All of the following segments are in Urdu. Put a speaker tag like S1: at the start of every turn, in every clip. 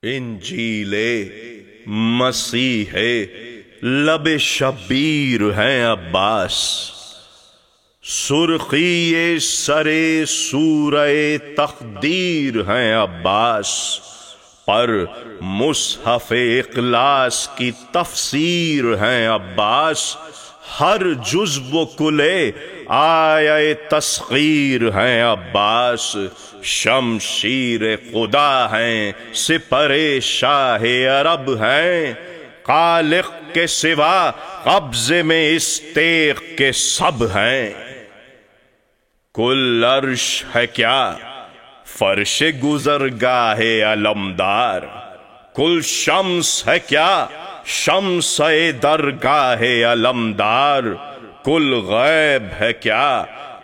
S1: انجیل مسیح لب شبیر ہیں عباس، سرخی سر سورہ تقدیر ہیں عباس، پر مصحف اخلاص کی تفسیر ہیں عباس، ہر جزو و کلے آیہ تسخیر ہیں عباس، شمشیر خدا ہیں سپر شاہ عرب ہیں، خالق کے سوا قبضے میں استیق کے سب ہیں۔ کل عرش ہے کیا فرش گزرگاہ علمدار، کل شمس ہے کیا شمس درگاہ علمدار، کل غیب ہے کیا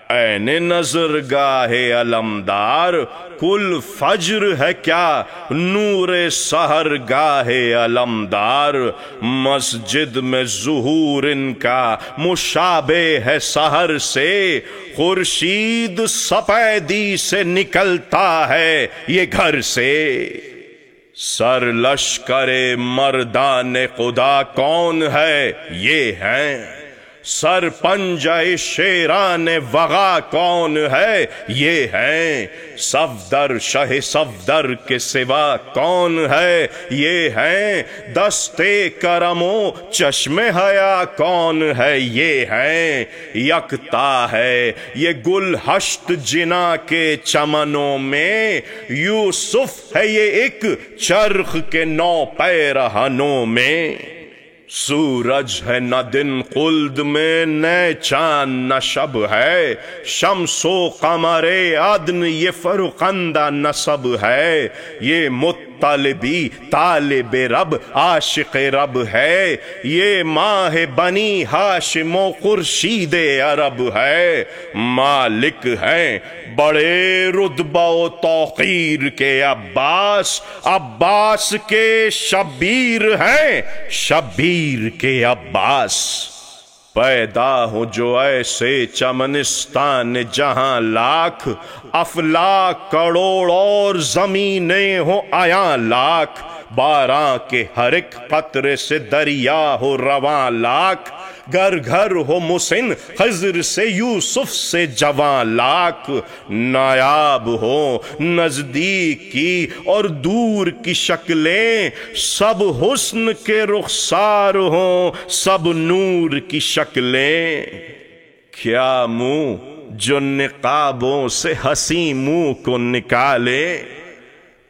S1: عین نظر گاہ علمدار، کل فجر ہے کیا نور سحر گاہ علمدار، مسجد میں ظہور ان کا مشابہ ہے سحر سے، خورشید سپیدی سے نکلتا ہے یہ گھر سے۔ سر لشکر مردان خدا کون ہے یہ ہیں، سر پنجہ شیران وغا کون ہے یہ ہیں، صفدر شہ صفدر کے سوا کون ہے یہ ہیں، دستے کرم و چشم حیا کون ہے یہ ہیں، یکتا ہے یہ گل ہشت جنا کے چمنوں میں، یوسف ہے یہ ایک چرخ کے 9 پیرہنوں میں، سورج ہے نہ دن خلد میں نہ چاند نہ شب ہے، شمس و قمر عدن یہ فرقندہ نسب ہے، یہ مطلبی طالب رب عاشق رب ہے، یہ ماہ بنی ہاشم و خورشید عرب ہے، مالک ہیں بڑے رتبہ و توقیر کے عباس، عباس کے شبیر ہیں شبیر کے عباس، پیدا ہو جو ایسے چمنستان جہاں لاکھ افلاک کروڑ اور زمینیں ہو عیاں لاکھ، باران کے ہر ایک قطرے سے دریا ہو رواں لاکھ، گھر گھر ہو مسن خضر سے یوسف سے جواں لاکھ، نایاب ہو نزدیک کی اور دور کی شکلیں، سب حسن کے رخسار ہوں سب نور کی شکلیں، کیا منہ جو نقابوں سے حسین منہ کو نکالے،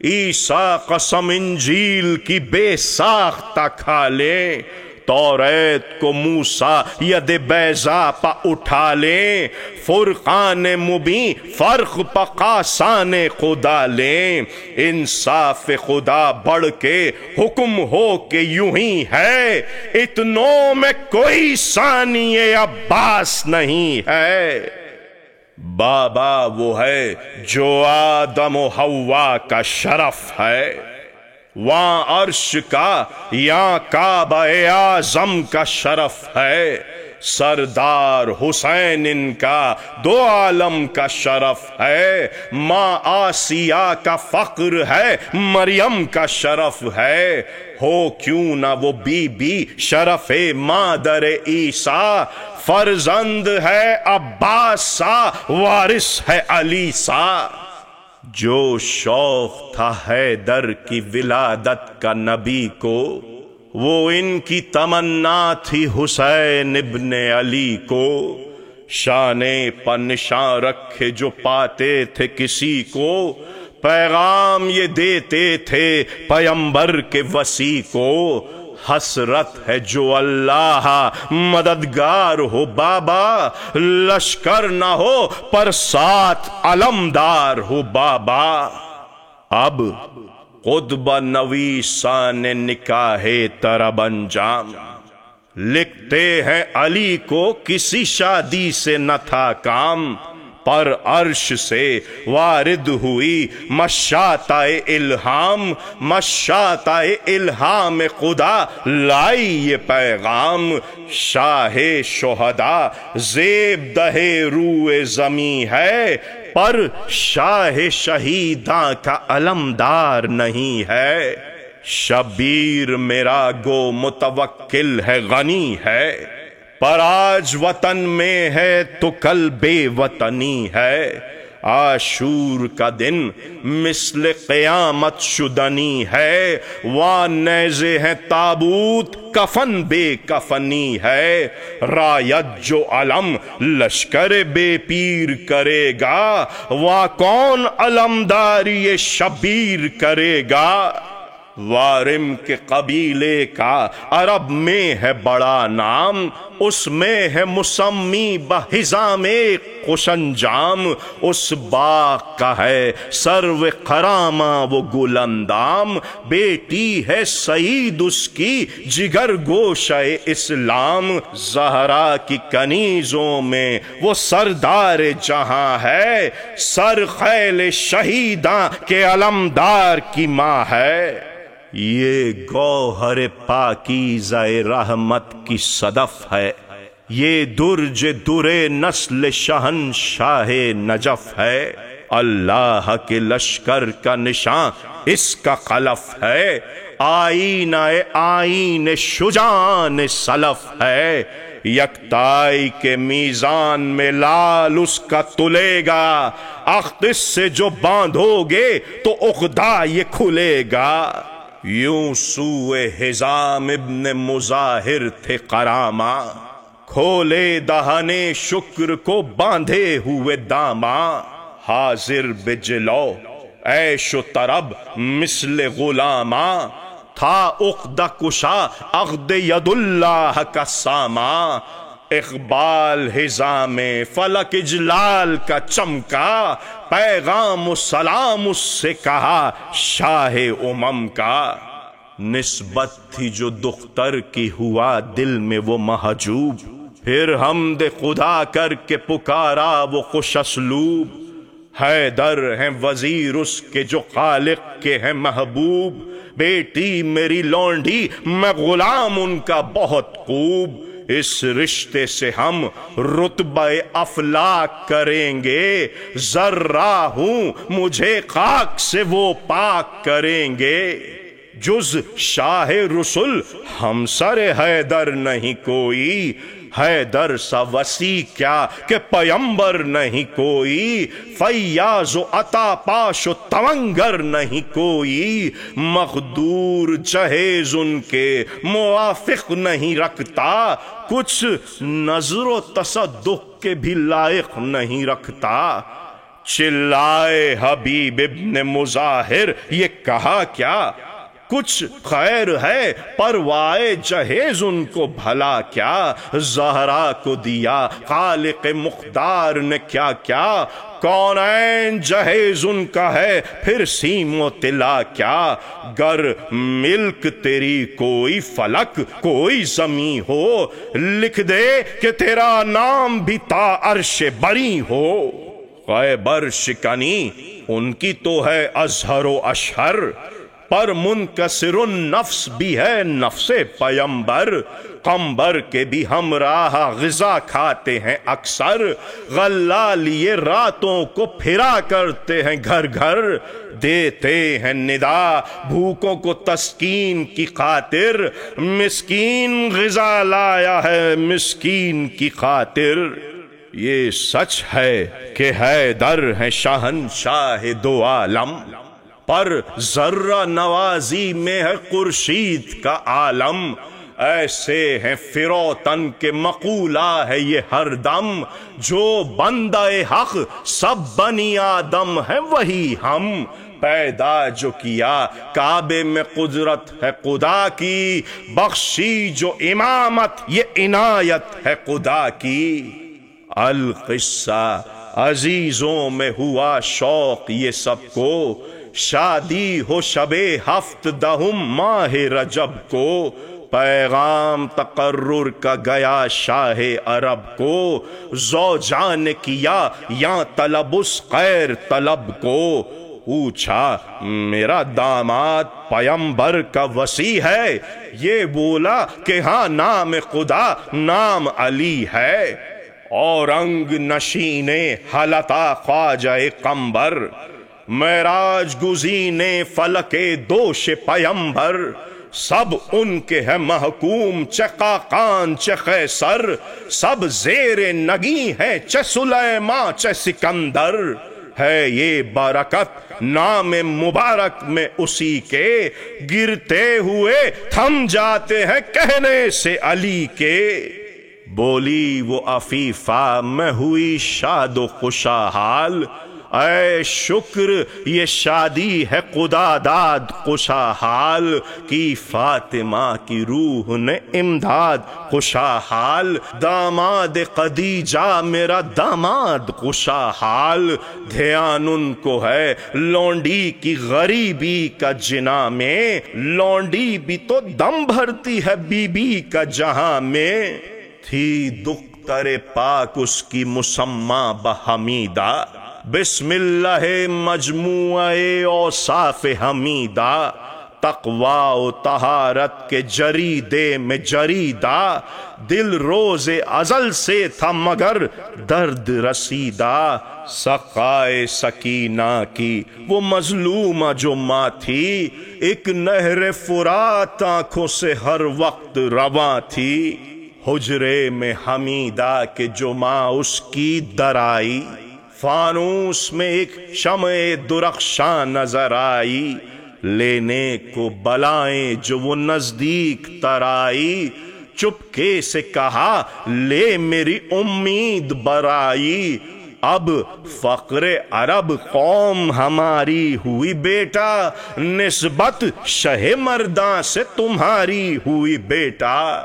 S1: عیسیٰ قسم انجیل کی بے ساختہ کھا لے، توریت کو موسیٰ ید بیضا پا اٹھا لیں، فرقان مبین فرق پا قاسان خدا لیں، انصاف خدا بڑھ کے حکم ہو کہ یوں ہی ہے، اتنوں میں کوئی ثانی عباس نہیں ہے، بابا وہ ہے جو آدم و حوا کا شرف ہے، وہاں عرش کا یہاں کعبہ اعظم کا شرف ہے، سردار حسین ان کا 2 عالم کا شرف ہے، ماں آسیہ کا فخر ہے مریم کا شرف ہے، ہو کیوں نہ وہ بی بی شرف مادر عیسیٰ، فرزند ہے عباس سا وارث ہے علی سا، جو شوق تھا حیدر کی ولادت کا نبی کو، وہ ان کی تمنا تھی حسین ابن علی کو، شانے پر نشان رکھے جو پاتے تھے کسی کو، پیغام یہ دیتے تھے پیغمبر کے وصی کو، حسرت ہے جو اللہ مددگار ہو بابا، لشکر نہ ہو پر ساتھ علمدار ہو بابا، اب قطب نویسان نکاح طرب انجام، لکھتے ہیں علی کو کسی شادی سے نہ تھا کام، پر عرش سے وارد ہوئی مشاطہ الہام، مشاطہ الہام خدا لائی یہ پیغام، شاہ شہداء زیب دہ روئے زمیں ہے، پر شاہ شہیداں کا علمدار نہیں ہے، شبیر میرا گو متوکل ہے غنی ہے، پر آج وطن میں ہے تو کل بے وطنی ہے۔ عاشور کا دن مثل قیامت شدنی ہے، وہاں نیزے ہیں تابوت کفن بے کفنی ہے۔ رایت جو علم لشکر بے پیر کرے گا، وہاں کون علمداری شبیر کرے گا۔ وارم کے قبیلے کا عرب میں ہے بڑا نام، اس میں ہے مسمی بحزام خوش انجام۔ اس باغ کا ہے سرو خرامہ وہ گل اندام، بیٹی ہے سعید اس کی جگر گوشہ اسلام۔ زہرا کی کنیزوں میں وہ سردار جہاں ہے، سر خیل شہیداں کے علمدار کی ماں ہے۔ یہ گوہر پاکیزہ رحمت کی صدف ہے، یہ درج در نسل شہنشاہ نجف ہے۔ اللہ کے لشکر کا نشان اس کا خلف ہے، آئینہ آئین شجاعان سلف ہے۔ یکتائی کے میزان میں لال اس کا تلے گا، اخت اس سے جو باندھو گے تو عقدہ یہ کھلے گا۔ یوں سوئے حزام ابن مظاہر تھے کرامہ، کھولے دہنے شکر کو باندھے ہوئے داماں۔ حاضر بجلو عیش و طرب مثل غلاماں، تھا عقدہ کشا عقد ید اللہ کا ساما۔ اقبال حزام فلک اجلال کا چمکا، پیغام و سلام اس سے کہا شاہ امم کا۔ نسبت تھی جو دختر کی ہوا دل میں وہ محجوب، پھر حمد خدا کر کے پکارا وہ خوش اسلوب۔ حیدر ہیں وزیر اس کے جو خالق کے ہیں محبوب، بیٹی میری لونڈی میں غلام ان کا بہت خوب۔ اس رشتے سے ہم رتبہ افلاک کریں گے، ذرہ ہوں مجھے خاک سے وہ پاک کریں گے۔ جز شاہ رسول ہم سر حیدر نہیں کوئی، حیدر سا وسیع کیا کہ پیمبر نہیں کوئی۔ فیاض و عطا پاش و تونگر نہیں کوئی، مقدور جہیز ان کے موافق نہیں رکھتا، کچھ نظر و تصدق کے بھی لائق نہیں رکھتا۔ چلائے حبیب ابن مظاہر یہ کہا کیا، کچھ خیر ہے پروائے جہیز ان کو بھلا کیا۔ زہرا کو دیا خالق مقدار نے کیا کیا، کونین جہیز ان کا ہے پھر سیم و طلا کیا۔ گر ملک تیری کوئی فلک کوئی زمیں ہو، لکھ دے کہ تیرا نام بھی تا عرش بری ہو۔ خیبر شکنی ان کی تو ہے ازہر و اشہر، پر منکسر النفس بھی ہے نفس پیمبر۔ قمبر کے بھی ہمراہ غذا کھاتے ہیں اکثر، غلہ لیے راتوں کو پھرا کرتے ہیں گھر گھر۔ دیتے ہیں ندا بھوکوں کو تسکین کی خاطر، مسکین غذا لایا ہے مسکین کی خاطر۔ یہ سچ ہے کہ حیدر ہیں شہنشاہ دو عالم، پر ذرہ نوازی میں ہے خورشید کا عالم۔ ایسے ہیں فروتن کے مقولہ ہے یہ ہر دم، جو بندہ حق سب بنی آدم ہے وہی ہم۔ پیدا جو کیا کعبے میں قدرت ہے خدا کی، بخشی جو امامت یہ عنایت ہے خدا کی۔ القصہ عزیزوں میں ہوا شوق یہ سب کو، شادی ہو شب ہفت دہم ماہ رجب کو۔ پیغام تقرر کا گیا شاہ عرب کو، زوجان نے کیا یا طلب اس خیر طلب کو۔ پوچھا میرا داماد پیمبر کا وسیع ہے، یہ بولا کہ ہاں نام خدا نام علی ہے۔ اورنگ نشین حلتا خواجہ قمبر، معراج گزینے فلک دوش پیمبر، سب ان کے ہے محکوم چہ خاقان چہ قیصر، سب زیر نگی ہے چہ سلیمان چہ سکندر، ہے یہ برکت نام مبارک میں اسی کے، گرتے ہوئے تھم جاتے ہیں کہنے سے علی کے۔ بولی وہ عفیفہ میں ہوئی شاد و خوشحال، اے شکر یہ شادی ہے خدا داد خوشحال، کی فاطمہ کی روح نے امداد خوشحال، داماد خدیجہ میرا داماد خوشحال، دھیان ان کو ہے لونڈی کی غریبی کا جنا میں، لونڈی بھی تو دم بھرتی ہے بی بی کا جہاں میں، تھی دختر پاک اس کی مسمى بحمیدہ، بسم اللہ مجموعہ اوصاف حمیدہ، تقوی و طہارت کے جریدے میں جریدہ، دل روز ازل سے تھا مگر درد رسیدہ، سقائے سکینہ کی وہ مظلومہ جو ماں تھی، ایک نہر فرات آنکھوں سے ہر وقت رواں تھی، حجرے میں حمیدہ کے جو ماں اس کی درائی، فانوس میں ایک شمع درخشاں نظر آئی، لینے کو بلائیں جو وہ نزدیک تر آئی، چپکے سے کہا لے میری امید برائی، اب فقر عرب قوم ہماری ہوئی بیٹا، نسبت شہ مرداں سے تمہاری ہوئی بیٹا،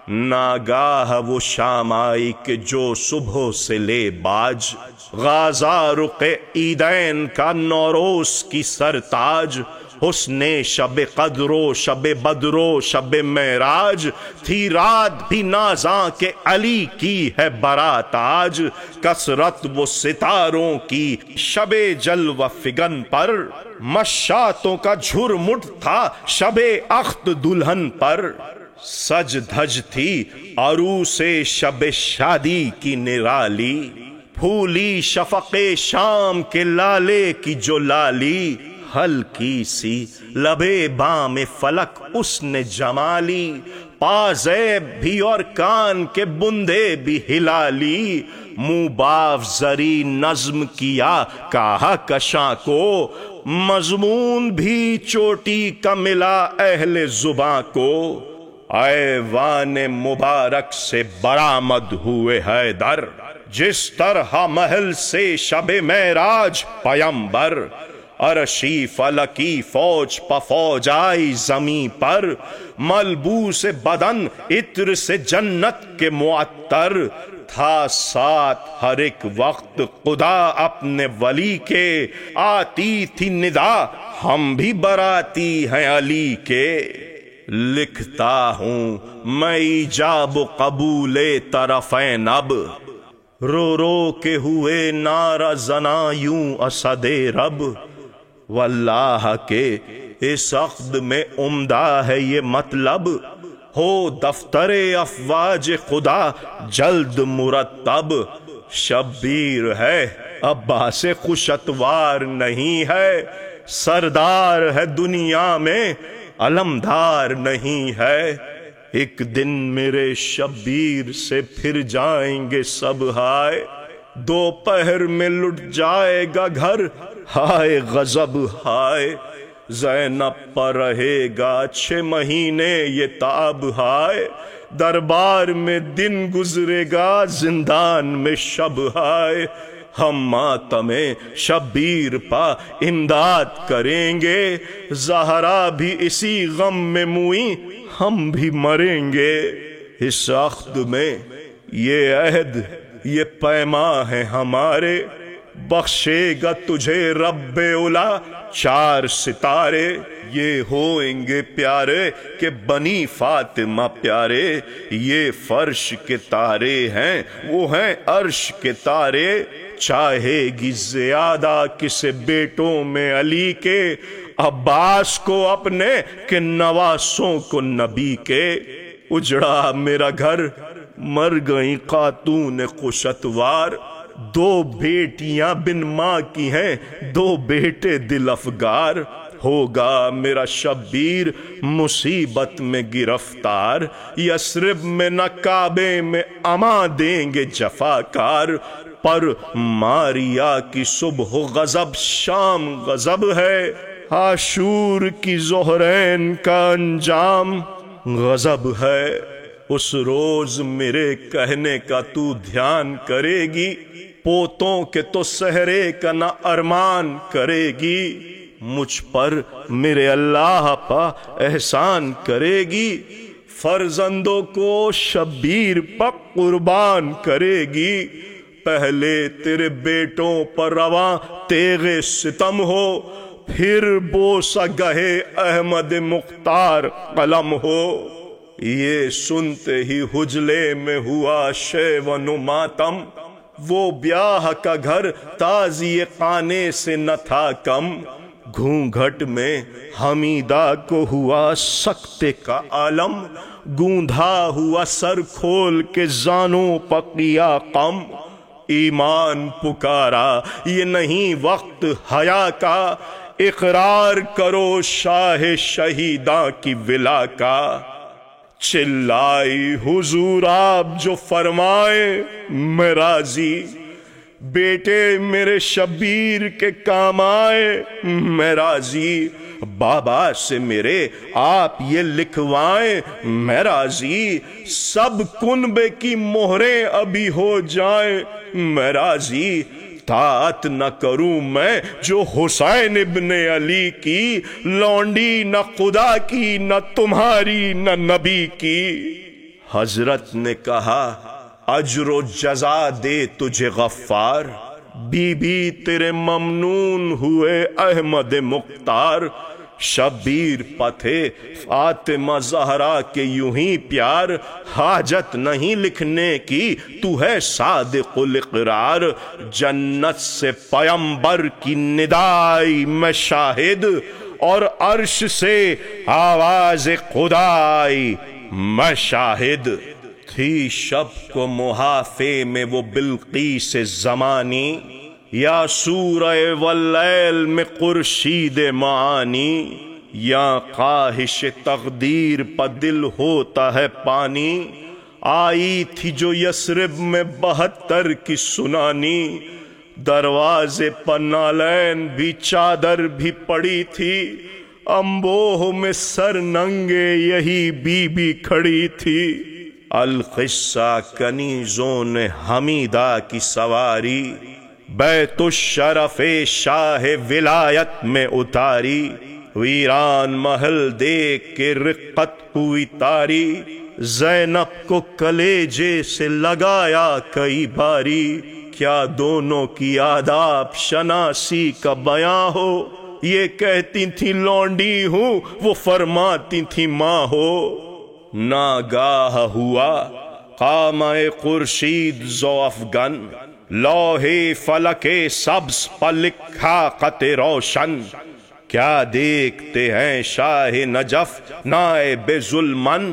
S1: ناگاہ وہ شام آئی کہ جو صبح سے لے باج، غازہ رخ عیدین کا نوروز کی سرتاج، حسن شب قدر و شب بدر و شب معراج، تھی رات بھی نازاں کے علی کی ہے برات آج، کثرت وہ ستاروں کی شب جلوہ فگن پر، مشاتوں کا جھرمٹ تھا شب اخت دلہن پر، سج دھج تھی عروس شب شادی کی نرالی، پھولی شفق شام کے لالے کی جو لالی، ہلکی سی لبے بام فلک اس نے جمالی، پازیب بھی اور کان کے بندے بھی ہلالی، منہ باف زری نظم کیا کہا کشاں کو، مضمون بھی چوٹی کا ملا اہل زباں کو، ایوان مبارک سے برآمد ہوئے حیدر، جس طرح محل سے شب معراج پیمبر، عرشی فلکی فوج پا فوج آئی زمیں پر، ملبوس بدن عطر سے جنت کے معطر، تھا ساتھ ہر ایک وقت خدا اپنے ولی کے، آتی تھی ندا ہم بھی براتی ہیں علی کے، لکھتا ہوں میں ایجاب و قبول طرفین اب، رو رو کے ہوئے نعرہ زنا یوں اسد رب، واللہ کے اس عقد میں عمدہ ہے یہ مطلب، ہو دفتر افواج خدا جلد مرتب، شبیر ہے عباس خوش اتوار نہیں ہے، سردار ہے دنیا میں علمدار نہیں ہے، ایک دن میرے شبیر سے پھر جائیں گے سب ہائے، دوپہر میں لٹ جائے گا گھر ہائے غضب ہائے، زینب پر رہے گا 6 مہینے یہ تاب ہائے، دربار میں دن گزرے گا زندان میں شب ہائے، ہم ماتم شبیر پا امداد کریں گے، زہرا بھی اسی غم میں موئیں ہم بھی مریں گے، اس عقد میں یہ عہد یہ پیما ہے ہمارے، بخشے گا تجھے رب اولا 4 ستارے، یہ ہوئیں گے پیارے کہ بنی فاطمہ پیارے، یہ فرش کے تارے ہیں وہ ہیں عرش کے تارے، چاہے گی زیادہ کسے بیٹوں میں علی کے، عباس کو اپنے کہ نواسوں کو نبی کے، اجڑا میرا گھر مر گئی خاتون خوش اتوار، دو بیٹیاں بن ماں کی ہیں، دو بیٹے دل افگار، ہوگا میرا شبیر مصیبت میں گرفتار، یثرب میں نہ کعبے میں اما دیں گے جفاکار، پر ماریا کی صبح غضب شام غضب ہے، عاشور کی زہرین کا انجام غضب ہے، اس روز میرے کہنے کا تو دھیان کرے گی، پوتوں کے تو سہرے کا نہ ارمان کرے گی، مجھ پر میرے اللہ پا احسان کرے گی، فرزندوں کو شبیر پر قربان کرے گی، پہلے تیرے بیٹوں پر رواں تیغ ستم ہو، پھر بوسہ گہے احمد مختار قلم ہو، یہ سنتے ہی حجلے میں ہوا شیون و ماتم، وہ بیاہ کا گھر تازی خانے سے نہ تھا کم، گھونگھٹ میں حمیدہ کو ہوا سکتے کا عالم، گوندھا ہوا سر کھول کے زانوں پکیا قم، ایمان پکارا یہ نہیں وقت حیا کا، اقرار کرو شاہ شہیداں کی ولا کا، چلائی حضور آپ جو فرمائے میں راضی، بیٹے میرے شبیر کے کام آئے میں راضی، بابا سے میرے آپ یہ لکھوائیں میں راضی، سب کنبے کی مہریں ابھی ہو جائیں میں راضی، طاعت نہ کروں میں جو حسین ابن علی کی، لونڈی نہ خدا کی نہ تمہاری نہ نبی کی، حضرت نے کہا اجر و جزا دے تجھے غفار، بی بی تیرے ممنون ہوئے احمد مختار، شبیر پتھے فاطمہ زہرا کے یوں ہی پیار، حاجت نہیں لکھنے کی تو ہے صادق الاقرار، جنت سے پیمبر کی ندائی میں شاہد، اور عرش سے آواز خدائی میں شاہد، تھی شب کو محافے میں وہ بلقیس زمانی، یا سورہ واللیل میں خورشید معانی، یا خواہش تقدیر پا دل ہوتا ہے پانی، آئی تھی جو یثرب میں 72 کی سنانی، دروازے پر نالین بھی چادر بھی پڑی تھی، امبوہ میں سر ننگے یہی بی بی کھڑی تھی، القصہ کنیزوں نے حمیدہ کی سواری، بیت الشرف شاہ ولایت میں اتاری، ویران محل دیکھ کے رقت ہوئی تاری، زینب کو کلیجے سے لگایا کئی باری، کیا دونوں کی آداب شناسی کا بیاں ہو، یہ کہتی تھی لونڈی ہوں وہ فرماتی تھی ماں ہو، ناگاہ ہوا قامہ خورشید ذو افغن، لوحے فلک سبز پر لکھا خط روشن، کیا دیکھتے ہیں شاہ نجف نائب ظلمن،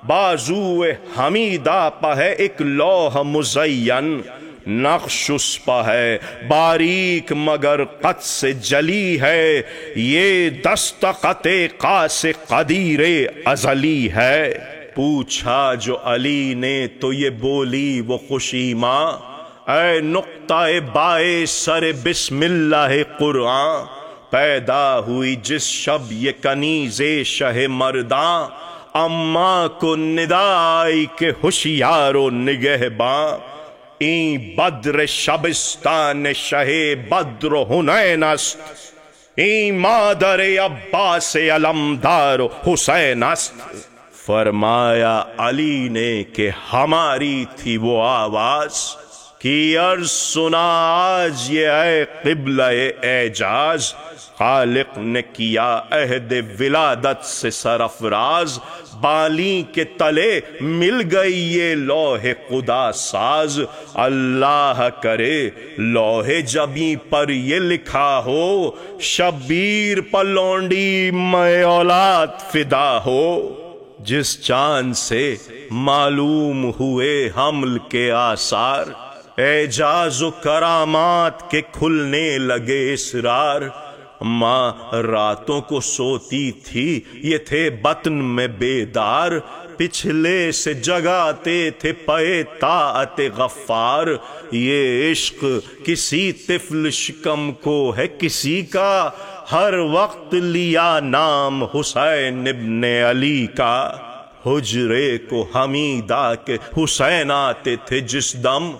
S1: بازو حمیدہ پہ ہے ایک لوح مزین، نقش اس پہ ہے باریک مگر قد سے جلی ہے، یہ دستخط قاص قدیر ازلی ہے، پوچھا جو علی نے تو یہ بولی وہ خوشی ماں، اے نقطہ بائے سر بسم اللہ قرآن، پیدا ہوئی جس شب یہ کنیز شہ مرداں، اماں کو ندائی کے ہوشیار و نگہباں، این بدر شبستان شہ بدر حنین است، این مادر عباس علمدار حسین است، فرمایا علی نے کہ ہماری تھی وہ آواز، کی عرض سنا آج یہ اے قبلہ اعجاز، خالق نے کیا عہد ولادت سے سرفراز، بالی کے تلے مل گئی یہ لوح خدا ساز، اللہ کرے لوح جبیں پر یہ لکھا ہو، شبیر پر لونڈی میں اولاد فدا ہو، جس چاند سے معلوم ہوئے حمل کے آثار، اعجاز و کرامات کے کھلنے لگے اسرار، ماں راتوں کو سوتی تھی یہ تھے بطن میں بیدار، پچھلے سے جگاتے تھے پے طاعت غفار، یہ عشق کسی طفل شکم کو ہے کسی کا، ہر وقت لیا نام حسین ابن علی کا، حجرے کو حمیدہ کے حسین آتے تھے جس دم،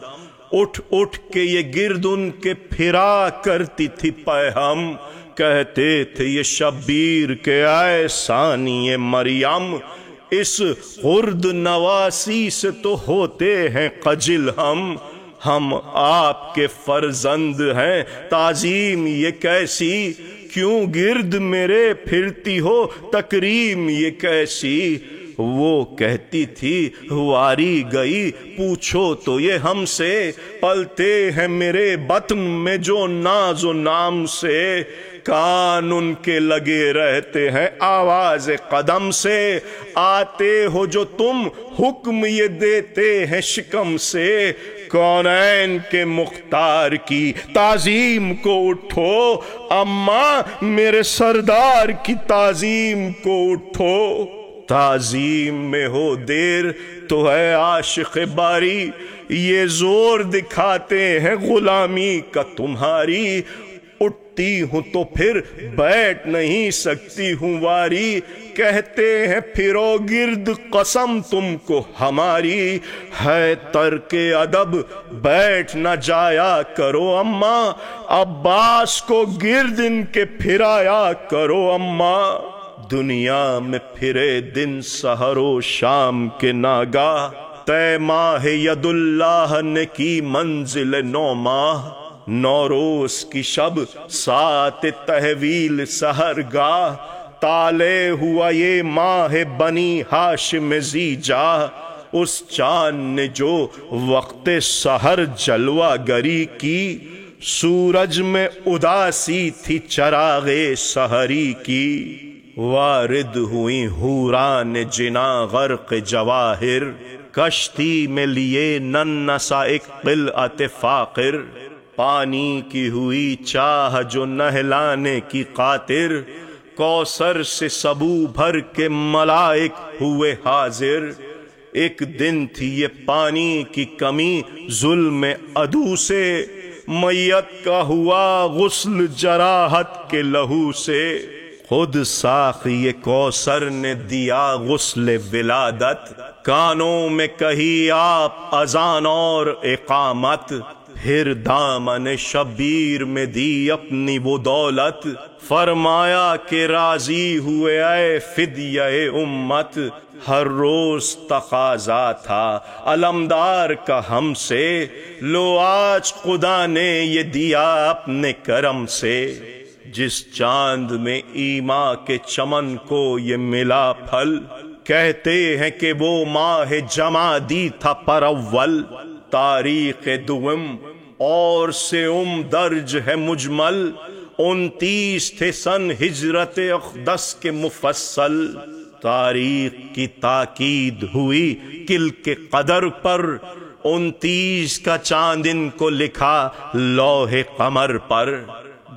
S1: اٹھ اٹھ کے یہ گرد ان کے پھرا کرتی تھی پیہم، کہتے تھے یہ شبیر کے اے ثانی مریم، اس خرد نواسی سے تو ہوتے ہیں خجل ہم آپ کے فرزند ہیں، تعظیم یہ کیسی، کیوں گرد میرے پھرتی ہو تکریم یہ کیسی، وہ کہتی تھی واری گئی پوچھو تو یہ ہم سے، پلتے ہیں میرے بطن میں جو ناز و نام سے، کان ان کے لگے رہتے ہیں آواز قدم سے، آتے ہو جو تم حکم یہ دیتے ہیں شکم سے، کونین کے مختار کی تعظیم کو اٹھو، اماں میرے سردار کی تعظیم کو اٹھو، تعظیم میں ہو دیر تو ہے عاشق باری، یہ زور دکھاتے ہیں غلامی کا تمہاری، اٹھتی ہوں تو پھر بیٹھ نہیں سکتی ہوں واری، کہتے ہیں پھرو گرد قسم تم کو ہماری، ہے ترک ادب بیٹھ نہ جایا کرو اماں، عباس کو گرد ان کے پھرایا کرو اماں، دنیا میں پھرے دن سحر و شام کے ناگاہ، طے ماہ ید اللہ نے کی منزل 9 ماہ، نوروز کی شب سات تحویل سحر گاہ، طالع ہوا یہ ماہ بنی ہاشم زیجا، اس چاند نے جو وقت سحر جلوہ گری کی، سورج میں اداسی تھی چراغ سحری کی، وارد ہوئی حوران جنا غرق جواہر، کشتی میں لیے ننسا ایک قلعت فاقر، پانی کی ہوئی چاہ جو نہلانے کی خاطر، کوثر سے سبو بھر کے ملائک ہوئے حاضر، ایک دن تھی یہ پانی کی کمی ظلم عدو سے، میت کا ہوا غسل جراحت کے لہو سے، خود ساقی کوثر نے دیا غسل ولادت، کانوں میں کہی آپ اذان اور اقامت، پھر دامن شبیر میں دی اپنی وہ دولت، فرمایا کہ راضی ہوئے اے فدیہ امت، ہر روز تقاضا تھا علمدار کا ہم سے، لو آج خدا نے یہ دیا اپنے کرم سے، جس چاند میں ایما کے چمن کو یہ ملا پھل، کہتے ہیں کہ وہ ماہ جمادی تھا پر اول، تاریخ دوم اور سے درج ہے مجمل، 29 تھے سن ہجرت اقدس کے مفصل، تاریخ کی تاکید ہوئی کل کے قدر پر، 29 کا چاند ان کو لکھا لوح قمر پر،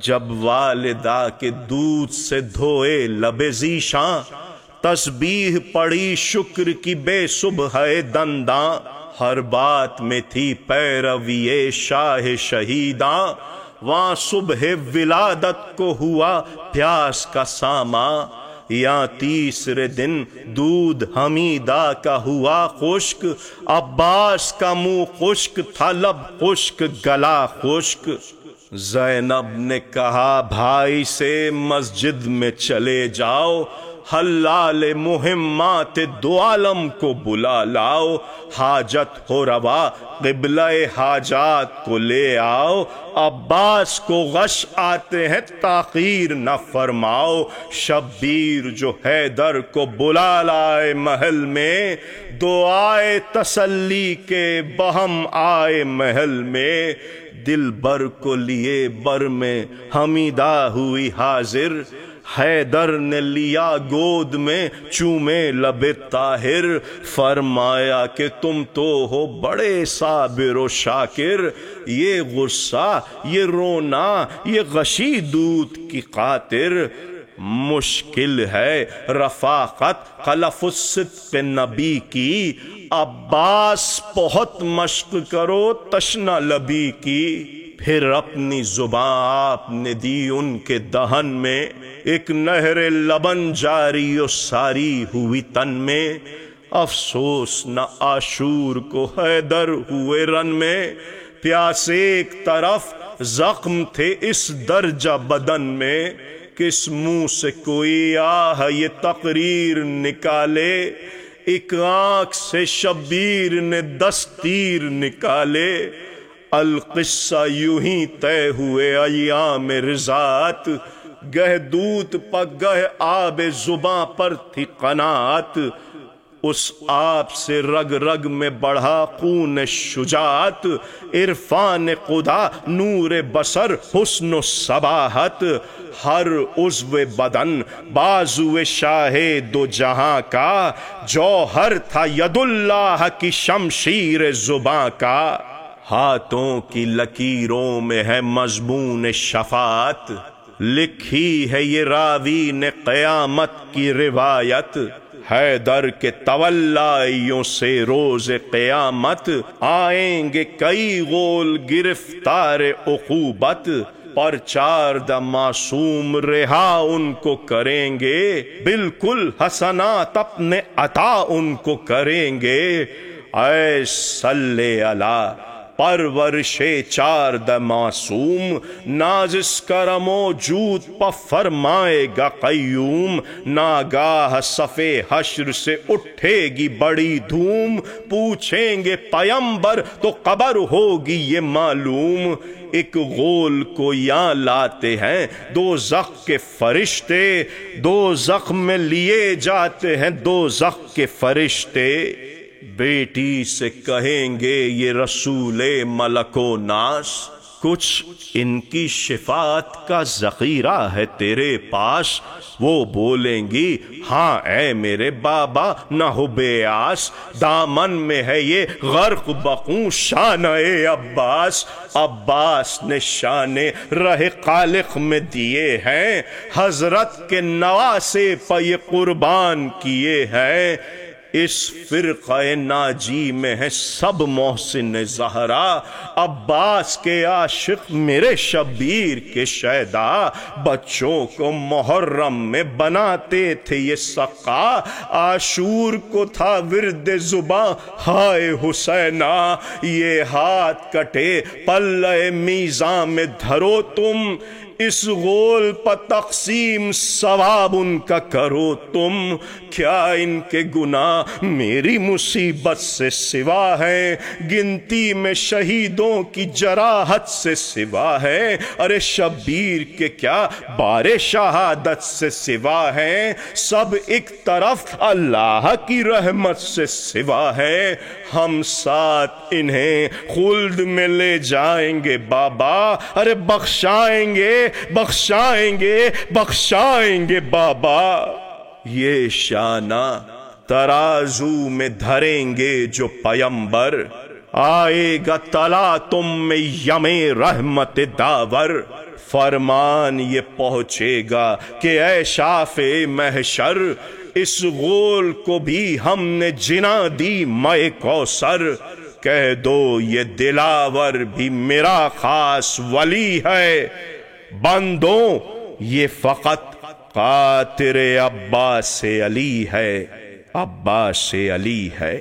S1: جب والدہ کے دودھ سے دھوئے لب ذیشاں، تسبیح پڑی شکر کی بے صبح دنداں، ہر بات میں تھی پیروی شاہ شہیداں، وہاں صبح ولادت کو ہوا پیاس کا ساماں، یا تیسرے دن دودھ حمیدہ کا ہوا خشک، عباس کا منہ خشک تھا لب خشک گلا خشک، زینب نے کہا بھائی سے مسجد میں چلے جاؤ، حلال مہمات دو عالم کو بلا لاؤ، حاجت ہو روا قبلہ حاجات کو لے آؤ، عباس کو غش آتے ہیں تاخیر نہ فرماؤ، شبیر جو حیدر کو بلا لائے محل میں، دعائے تسلی کے بہم آئے محل میں، دل بر کو لیے بر میں حمیدہ ہوئی حاضر، حیدر نے لیا گود میں چومے لب طاہر، فرمایا کہ تم تو ہو بڑے صابر و شاکر، یہ غصہ یہ رونا یہ غشی دودھ کی خاطر، مشکل ہے رفاقت خلف الصدق نبی کی، عباس بہت مشق کرو تشنہ لبی کی، پھر اپنی زباں آپ نے دی ان کے دہن میں، ایک نہر لبن جاری و ساری ہوئی تن میں، افسوس نہ عاشور کو حیدر ہوئے رن میں، پیاسے ایک طرف زخم تھے اس درجہ بدن میں، کس منہ سے کوئی آہ یہ تقریر نکالے، ایک آنکھ سے شبیر نے 10 تیر نکالے، القصہ یوں ہی طے ہوئے ایام رضاعت، گہ دودھ پہ گہ آب زباں پر تھی قناعت، اس آپ سے رگ رگ میں بڑھا خون شجاعت، عرفان خدا نور بصر حسن و صباحت، ہر عضو بدن بازو شاہ دو جہاں کا، جوہر تھا ید اللہ کی شمشیر زباں کا، ہاتھوں کی لکیروں میں ہے مضمون شفاعت، لکھی ہے یہ راوی نے قیامت کی روایت، حیدر کے تولائیوں سے روز قیامت، آئیں گے کئی غول گرفتار عقوبت، پرچاردہ معصوم رہا ان کو کریں گے، بالکل حسنات اپنے عطا ان کو کریں گے، اے صلی علی پرورش چارد معصوم، نازش کرم و جود پا فرمائے گا قیوم، ناگاہ صف حشر سے اٹھے گی بڑی دھوم، پوچھیں گے پیمبر تو قبر ہوگی یہ معلوم، ایک غول کو یہاں لاتے ہیں دوزخ کے فرشتے، دوزخ میں لیے جاتے ہیں دوزخ کے فرشتے، بیٹی سے کہیں گے یہ رسول ملک و ناس، کچھ ان کی شفاعت کا ذخیرہ ہے تیرے پاس، وہ بولیں گی ہاں اے میرے بابا نہ ہو بے آس، دامن میں ہے یہ غرق بخوں شان اے عباس، عباس نے شان رہ خالق میں دیے ہیں، حضرت کے نواسے پہ یہ قربان کیے ہیں، اس فرقہ ناجی میں ہے سب محسن زہرا، عباس کے عاشق میرے شبیر کے شیدا، بچوں کو محرم میں بناتے تھے یہ سقا، عاشور کو تھا ورد زباں ہائے حسینہ، یہ ہاتھ کٹے پلہ میزان میں دھرو تم، اس غول پہ تقسیم ثواب ان کا کرو تم، کیا ان کے گناہ میری مصیبت سے سوا ہے، گنتی میں شہیدوں کی جراحت سے سوا ہے، ارے شبیر کے کیا بار شہادت سے سوا ہے، سب ایک طرف اللہ کی رحمت سے سوا ہے، ہم ساتھ انہیں خلد میں لے جائیں گے بابا، ارے بخشائیں گے بخشائیں گے بخشائیں گے بابا، یہ شانہ ترازو میں دھریں گے جو پیمبر، آئے گا تلا تم میں یم رحمت داور، فرمان یہ پہنچے گا کہ اے شافع محشر، اس غول کو بھی ہم نے جنا دی مے کوثر، کہہ دو یہ دلاور بھی میرا خاص ولی ہے، بندوں یہ فقط قاطر عباس علی ہے، عباس علی ہے۔